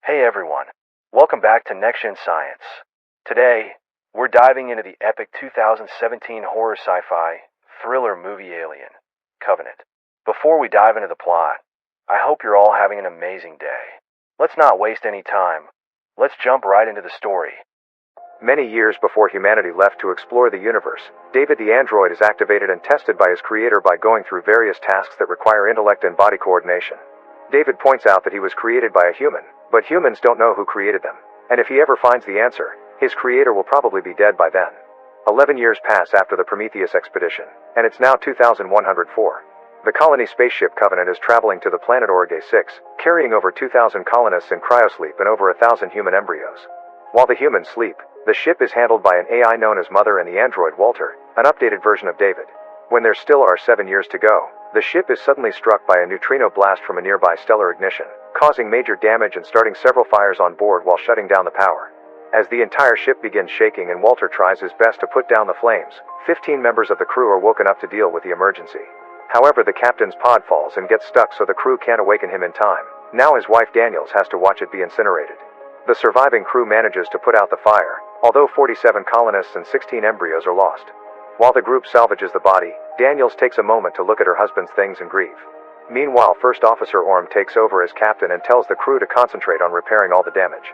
Hey everyone, welcome back to NextGen Science. Today, we're diving into the epic 2017 horror sci-fi thriller movie Alien, Covenant. Before we dive into the plot, I hope you're all having an amazing day. Let's not waste any time. Let's jump right into the story. Many years before humanity left to explore the universe, David the android is activated and tested by his creator by going through various tasks that require intellect and body coordination. David points out that he was created by a human, but humans don't know who created them, and if he ever finds the answer, his creator will probably be dead by then. 11 years pass after the Prometheus expedition, and it's now 2104. The colony spaceship Covenant is traveling to the planet Orge 6, carrying over 2,000 colonists in cryosleep and over 1,000 human embryos. While the humans sleep, the ship is handled by an AI known as Mother and the android Walter, an updated version of David. When there still are 7 years to go, the ship is suddenly struck by a neutrino blast from a nearby stellar ignition, causing major damage and starting several fires on board while shutting down the power. As the entire ship begins shaking and Walter tries his best to put down the flames, 15 members of the crew are woken up to deal with the emergency. However, the captain's pod falls and gets stuck, so the crew can't awaken him in time. Now his wife Daniels has to watch it be incinerated. The surviving crew manages to put out the fire, although 47 colonists and 16 embryos are lost. While the group salvages the body, Daniels takes a moment to look at her husband's things and grieve. Meanwhile, First Officer Orm takes over as captain and tells the crew to concentrate on repairing all the damage.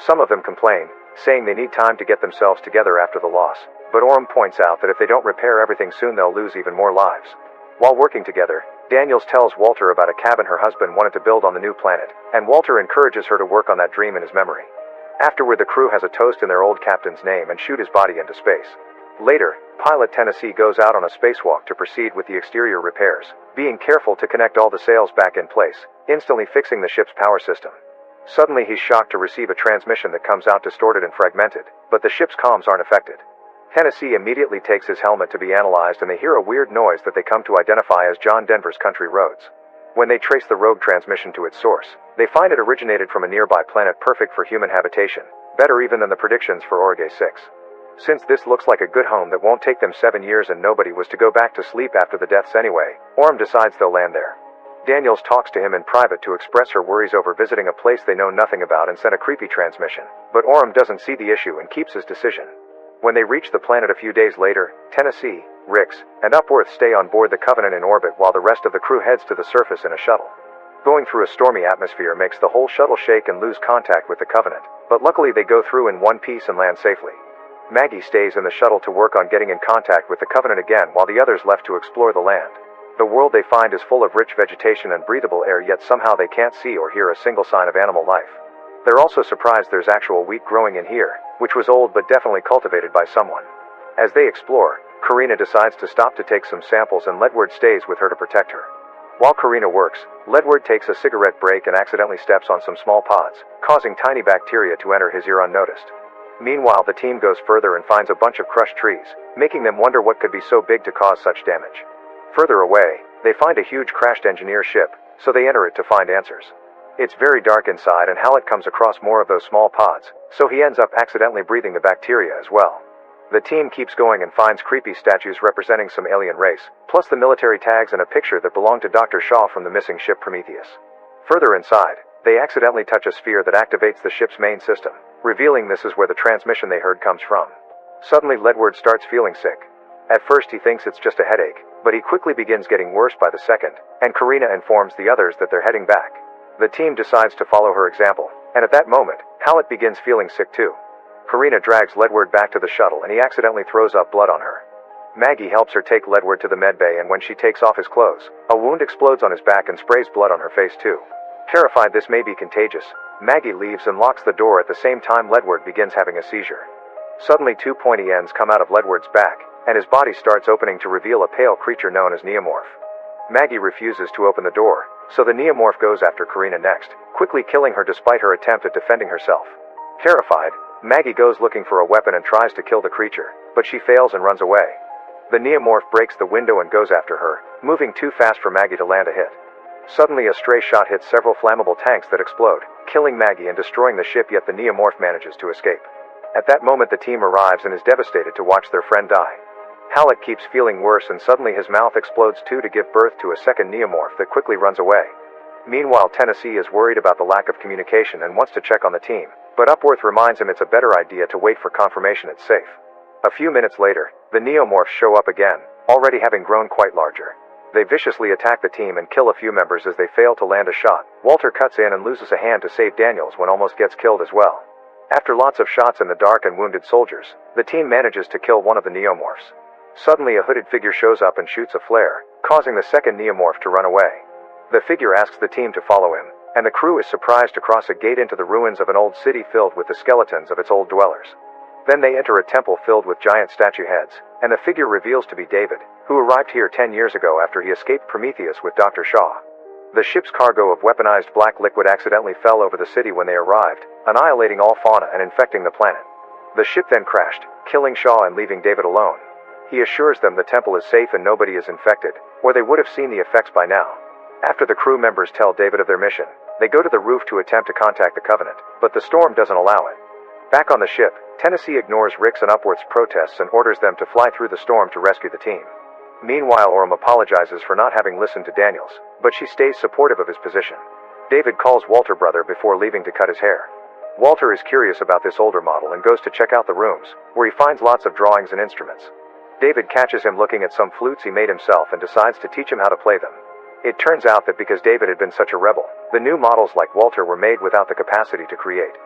Some of them complain, saying they need time to get themselves together after the loss, but Orm points out that if they don't repair everything soon, they'll lose even more lives. While working together, Daniels tells Walter about a cabin her husband wanted to build on the new planet, and Walter encourages her to work on that dream in his memory. Afterward, the crew has a toast in their old captain's name and shoot his body into space. Later, pilot Tennessee goes out on a spacewalk to proceed with the exterior repairs, being careful to connect all the sails back in place, instantly fixing the ship's power system. Suddenly he's shocked to receive a transmission that comes out distorted and fragmented, but the ship's comms aren't affected. Tennessee immediately takes his helmet to be analyzed, and they hear a weird noise that they come to identify as John Denver's country roads. When they trace the rogue transmission to its source, they find it originated from a nearby planet perfect for human habitation, better even than the predictions for Orge 6. Since this looks like a good home that won't take them 7 years and nobody was to go back to sleep after the deaths anyway, Orm decides they'll land there. Daniels talks to him in private to express her worries over visiting a place they know nothing about and sent a creepy transmission, but Orm doesn't see the issue and keeps his decision. When they reach the planet a few days later, Tennessee, Rix, and Upworth stay on board the Covenant in orbit while the rest of the crew heads to the surface in a shuttle. Going through a stormy atmosphere makes the whole shuttle shake and lose contact with the Covenant, but luckily they go through in one piece and land safely. Maggie stays in the shuttle to work on getting in contact with the Covenant again while the others left to explore the land. The world they find is full of rich vegetation and breathable air, yet somehow they can't see or hear a single sign of animal life. They're also surprised there's actual wheat growing in here, which was old but definitely cultivated by someone. As they explore, Karina decides to stop to take some samples and Ledward stays with her to protect her. While Karina works, Ledward takes a cigarette break and accidentally steps on some small pods, causing tiny bacteria to enter his ear unnoticed. Meanwhile, the team goes further and finds a bunch of crushed trees, making them wonder what could be so big to cause such damage. Further away, they find a huge crashed engineer ship, so they enter it to find answers. It's very dark inside and Hallett comes across more of those small pods, so he ends up accidentally breathing the bacteria as well. The team keeps going and finds creepy statues representing some alien race, plus the military tags and a picture that belonged to Dr. Shaw from the missing ship Prometheus. Further inside, they accidentally touch a sphere that activates the ship's main system, revealing this is where the transmission they heard comes from. Suddenly, Ledward starts feeling sick. At first he thinks it's just a headache, but he quickly begins getting worse by the second, and Karina informs the others that they're heading back. The team decides to follow her example, and at that moment, Hallett begins feeling sick too. Karina drags Ledward back to the shuttle and he accidentally throws up blood on her. Maggie helps her take Ledward to the medbay, and when she takes off his clothes, a wound explodes on his back and sprays blood on her face too. Terrified this may be contagious, Maggie leaves and locks the door. At the same time, Ledward begins having a seizure. Suddenly 2 pointy ends come out of Ledward's back, and his body starts opening to reveal a pale creature known as Xenomorph. Maggie refuses to open the door, so the Xenomorph goes after Karina next, quickly killing her despite her attempt at defending herself. Terrified, Maggie goes looking for a weapon and tries to kill the creature, but she fails and runs away. The Xenomorph breaks the window and goes after her, moving too fast for Maggie to land a hit. Suddenly a stray shot hits several flammable tanks that explode, killing Maggie and destroying the ship, yet the Xenomorph manages to escape. At that moment the team arrives and is devastated to watch their friend die. Hallett keeps feeling worse and suddenly his mouth explodes too to give birth to a second Xenomorph that quickly runs away. Meanwhile, Tennessee is worried about the lack of communication and wants to check on the team, but Upworth reminds him it's a better idea to wait for confirmation it's safe. A few minutes later, the Xenomorphs show up again, already having grown quite larger. They viciously attack the team and kill a few members as they fail to land a shot. Walter cuts in and loses a hand to save Daniels when almost gets killed as well. After lots of shots in the dark and wounded soldiers, the team manages to kill one of the Xenomorphs. Suddenly a hooded figure shows up and shoots a flare, causing the second Xenomorph to run away. The figure asks the team to follow him, and the crew is surprised to cross a gate into the ruins of an old city filled with the skeletons of its old dwellers. Then they enter a temple filled with giant statue heads, and the figure reveals to be David, who arrived here 10 years ago after he escaped Prometheus with Dr. Shaw. The ship's cargo of weaponized black liquid accidentally fell over the city when they arrived, annihilating all fauna and infecting the planet. The ship then crashed, killing Shaw and leaving David alone. He assures them the temple is safe and nobody is infected, or they would have seen the effects by now. After the crew members tell David of their mission, they go to the roof to attempt to contact the Covenant, but the storm doesn't allow it. Back on the ship, Tennessee ignores Rick's and Upworth's protests and orders them to fly through the storm to rescue the team. Meanwhile, Orm apologizes for not having listened to Daniels, but she stays supportive of his position. David calls Walter brother before leaving to cut his hair. Walter is curious about this older model and goes to check out the rooms, where he finds lots of drawings and instruments. David catches him looking at some flutes he made himself and decides to teach him how to play them. It turns out that because David had been such a rebel, the new models like Walter were made without the capacity to create.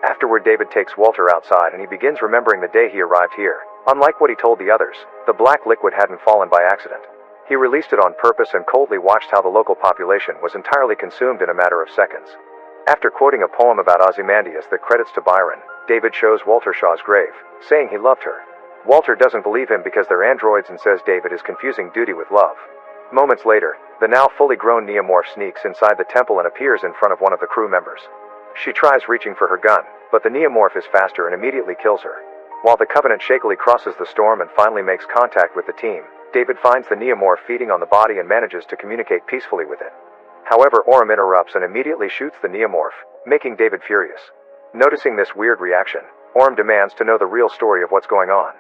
Afterward, David takes Walter outside and he begins remembering the day he arrived here. Unlike what he told the others, the black liquid hadn't fallen by accident. He released it on purpose and coldly watched how the local population was entirely consumed in a matter of seconds. After quoting a poem about Ozymandias that credits to Byron, David shows Walter Shaw's grave, saying he loved her. Walter doesn't believe him because they're androids and says David is confusing duty with love. Moments later, the now fully grown Xenomorph sneaks inside the temple and appears in front of one of the crew members. She tries reaching for her gun, but the Xenomorph is faster and immediately kills her. While the Covenant shakily crosses the storm and finally makes contact with the team, David finds the Xenomorph feeding on the body and manages to communicate peacefully with it. However, Orm interrupts and immediately shoots the Xenomorph, making David furious. Noticing this weird reaction, Orm demands to know the real story of what's going on.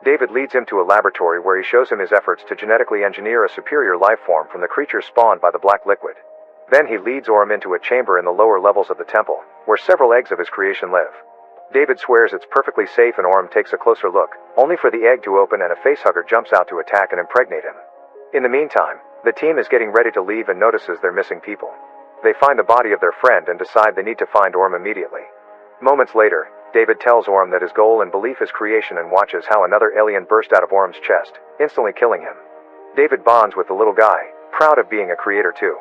David leads him to a laboratory where he shows him his efforts to genetically engineer a superior life form from the creatures spawned by the black liquid. Then he leads Orm into a chamber in the lower levels of the temple, where several eggs of his creation live. David swears it's perfectly safe and Orm takes a closer look, only for the egg to open and a facehugger jumps out to attack and impregnate him. In the meantime, the team is getting ready to leave and notices they're missing people. They find the body of their friend and decide they need to find Orm immediately. Moments later, David tells Orm that his goal and belief is creation and watches how another alien burst out of Orm's chest, instantly killing him. David bonds with the little guy, proud of being a creator too.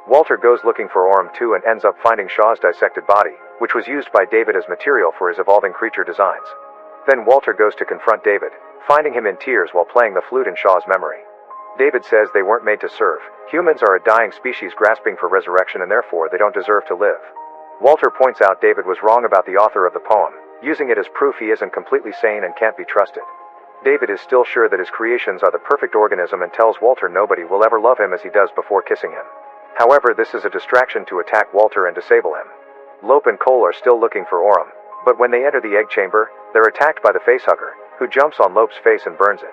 Walter goes looking for Orm too and ends up finding Shaw's dissected body, which was used by David as material for his evolving creature designs. Then Walter goes to confront David, finding him in tears while playing the flute in Shaw's memory. David says they weren't made to serve. Humans are a dying species grasping for resurrection and therefore they don't deserve to live. Walter points out David was wrong about the author of the poem, using it as proof he isn't completely sane and can't be trusted. David is still sure that his creations are the perfect organism and tells Walter nobody will ever love him as he does before kissing him. However, this is a distraction to attack Walter and disable him. Lope and Cole are still looking for Orm, but when they enter the egg chamber, they're attacked by the facehugger, who jumps on Lope's face and burns it.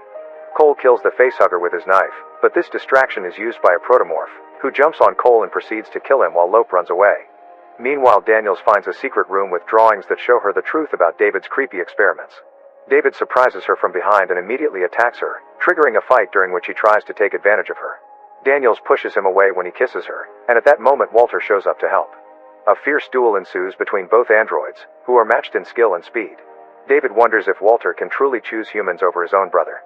Cole kills the facehugger with his knife, but this distraction is used by a protomorph, who jumps on Cole and proceeds to kill him while Lope runs away. Meanwhile, Daniels finds a secret room with drawings that show her the truth about David's creepy experiments. David surprises her from behind and immediately attacks her, triggering a fight during which he tries to take advantage of her. Daniels pushes him away when he kisses her, and at that moment Walter shows up to help. A fierce duel ensues between both androids, who are matched in skill and speed. David wonders if Walter can truly choose humans over his own brother.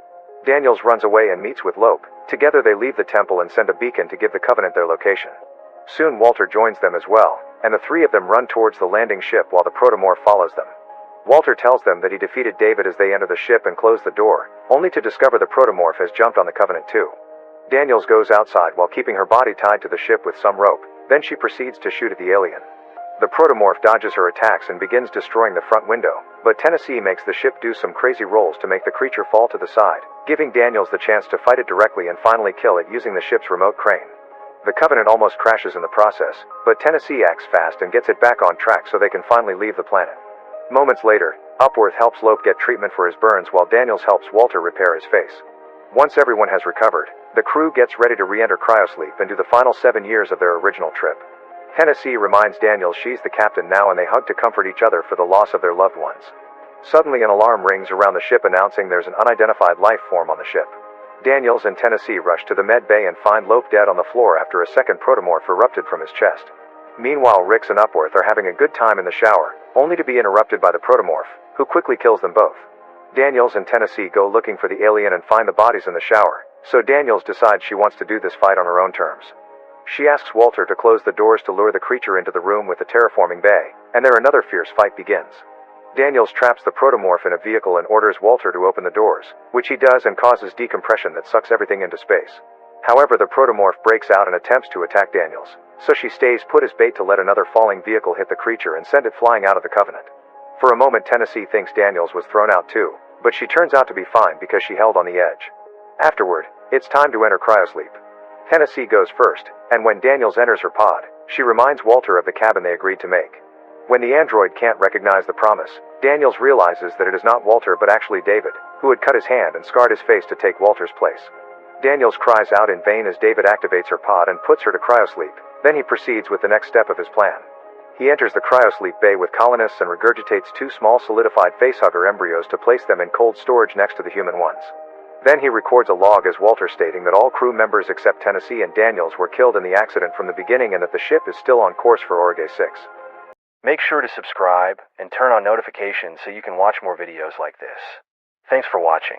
Daniels runs away and meets with Lope. Together they leave the temple and send a beacon to give the Covenant their location. Soon Walter joins them as well, and the three of them run towards the landing ship while the protomorph follows them. Walter tells them that he defeated David as they enter the ship and close the door, only to discover the protomorph has jumped on the Covenant too. Daniels goes outside while keeping her body tied to the ship with some rope, then she proceeds to shoot at the alien. The protomorph dodges her attacks and begins destroying the front window, but Tennessee makes the ship do some crazy rolls to make the creature fall to the side, giving Daniels the chance to fight it directly and finally kill it using the ship's remote crane. The Covenant almost crashes in the process, but Tennessee acts fast and gets it back on track so they can finally leave the planet. Moments later, Upworth helps Lope get treatment for his burns while Daniels helps Walter repair his face. Once everyone has recovered, the crew gets ready to re-enter cryosleep and do the final 7 years of their original trip. Tennessee reminds Daniels she's the captain now, and they hug to comfort each other for the loss of their loved ones. Suddenly an alarm rings around the ship announcing there's an unidentified life form on the ship. Daniels and Tennessee rush to the med bay and find Lope dead on the floor after a second protomorph erupted from his chest. Meanwhile, Rix and Upworth are having a good time in the shower, only to be interrupted by the protomorph, who quickly kills them both. Daniels and Tennessee go looking for the alien and find the bodies in the shower, so Daniels decides she wants to do this fight on her own terms. She asks Walter to close the doors to lure the creature into the room with the terraforming bay, and there another fierce fight begins. Daniels traps the protomorph in a vehicle and orders Walter to open the doors, which he does and causes decompression that sucks everything into space. However, the protomorph breaks out and attempts to attack Daniels, so she stays put as bait to let another falling vehicle hit the creature and send it flying out of the Covenant. For a moment Tennessee thinks Daniels was thrown out too, but she turns out to be fine because she held on the edge. Afterward, it's time to enter cryosleep. Tennessee goes first, and when Daniels enters her pod, she reminds Walter of the cabin they agreed to make. When the android can't recognize the promise, Daniels realizes that it is not Walter but actually David, who had cut his hand and scarred his face to take Walter's place. Daniels cries out in vain as David activates her pod and puts her to cryosleep. Then he proceeds with the next step of his plan. He enters the cryosleep bay with colonists and regurgitates 2 small solidified facehugger embryos to place them in cold storage next to the human ones. Then he records a log as Walter stating that all crew members except Tennessee and Daniels were killed in the accident from the beginning and that the ship is still on course for Orgay 6. Make sure to subscribe and turn on notifications so you can watch more videos like this. Thanks for watching.